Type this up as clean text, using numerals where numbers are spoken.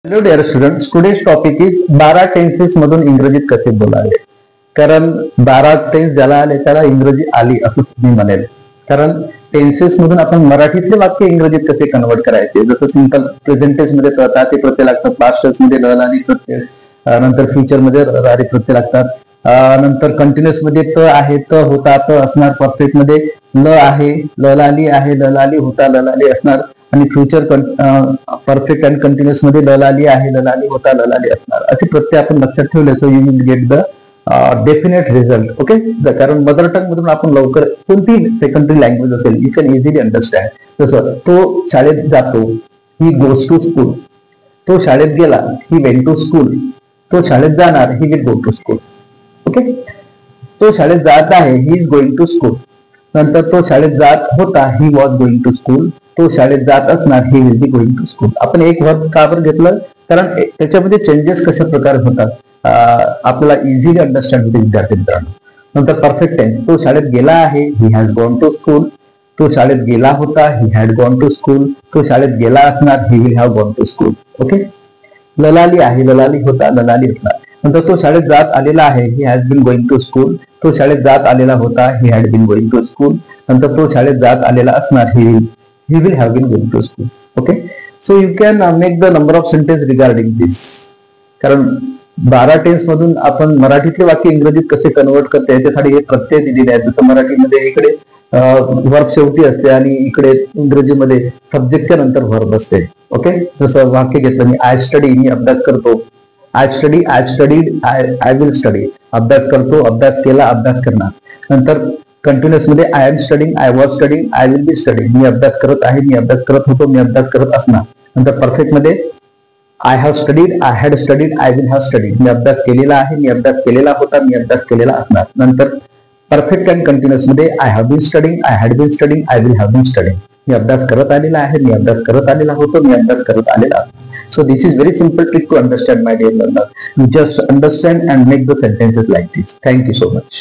Hello dear students, today's topic is 12 tenses मधून इंग्रजीत कसे बोलावे. कारण 12 टेन्स ज्याला आले त्याला इंग्रजी आली असं मी म्हणेल. कारण टेन्सेस मधून आपण मराठीतले वाक्य इंग्रजीत कसे कन्वर्ट करायचे. जसं सिंपल प्रेझेंट टेन्स मध्ये ता ते प्रत्यय लागतात, पास्ट टेन्स मध्ये ल आणि प्रत्यय, नंतर फ्युचर मध्ये रारी प्रत्यय लागतात, नंतर कंटिन्युअस मध्ये त आहे, त होता त असणार, परफेक्ट मध्ये ल आहे, ल लाली आहे, ल लाली होता ल लाली असणार, आणि फ्युचर परफेक्ट अँड कंटिन्युअस मध्ये ल लाली आहे, ल लाली होता ल लाली असणार. असे प्रत्यय आपण लक्षात ठेवले so you will get the definite result. Okay, कारण मदर टंग मधून आपण लवकर कोणती सेकंडरी लँग्वेज असेल यू कॅन इझिली अंडरस्टँड. जसं तो शाळेत जातो, ही गोज टू स्कूल. तो शाळेत गेला, ही वेंट टू स्कूल. तो शाळेत जाणार, he will go to school. Okay, तो शाळेत जात आहे, he is going to school. नंतर तो शाळेत जात होता, he was going to school. तो शाळेत जात असणार, he will be going to school. आपण एक वर्ड का बरं घेतलं, कारण त्याच्यामध्ये चेंजेस कशा प्रकारे होतात आपल्याला इझिली अंडरस्टँड होते विद्यार्थी मित्रांनो. नंतर परफेक्ट टेन्स, तो शाळेत गेला आहे, he has gone to school. तो शाळेत गेला होता, he had gone to school. तो शाळेत गेला असणार, he will have gone to school. Okay, ललाली आहे, ललाली होता ललाली असणार. नंतर तो शाळेत जात आलेला आहे, he has been going to school. तो शाळेत जात आलेला होता, he had been going to school. नंतर तो शाळेत जात आलेला असणार, he will have been going to school. Okay, so you can make the number of sentence regarding this. कारण 12 टेन्स मधून आपण मराठीतले वाक्य इंग्रजीत कसे कन्वर्ट करते याच्यासाठी हे प्रत्यय दिलेले आहेत. जसं मराठीमध्ये इकडे वर्ब शेवटी असते आणि इकडे इंग्रजीमध्ये सब्जेक्टच्या नंतर वर्ब असते. ओके, जसं वाक्य घेतलं मी, आय स्टडी, मी अभ्यास करतो. I study, I studied, I will study. अभ्यास करतो, अभ्यास केला, अभ्यास करणार. नंतर कंटिन्युअस मध्ये I am studying, I was studying, I will be studying. मी अभ्यास करत आहे, मी अभ्यास करत होतो, मी अभ्यास करत असणार. नंतर परफेक्ट मध्ये I have studied, I had studied, I will have studied. मी अभ्यास केलेला आहे, मी अभ्यास केलेला होता, मी अभ्यास केलेला असणार. नंतर परफेक्ट अँड कंटिन्युअस मध्ये I have been studying, I had been studying, I will have been studying. मी अभ्यास करत आलेला आहे, मी अभ्यास करत आलेला होतो, मी अभ्यास करत आलेला असणार. So this is very simple trick to understand, my dear learner. You just understand and make the sentences like this. Thank you so much.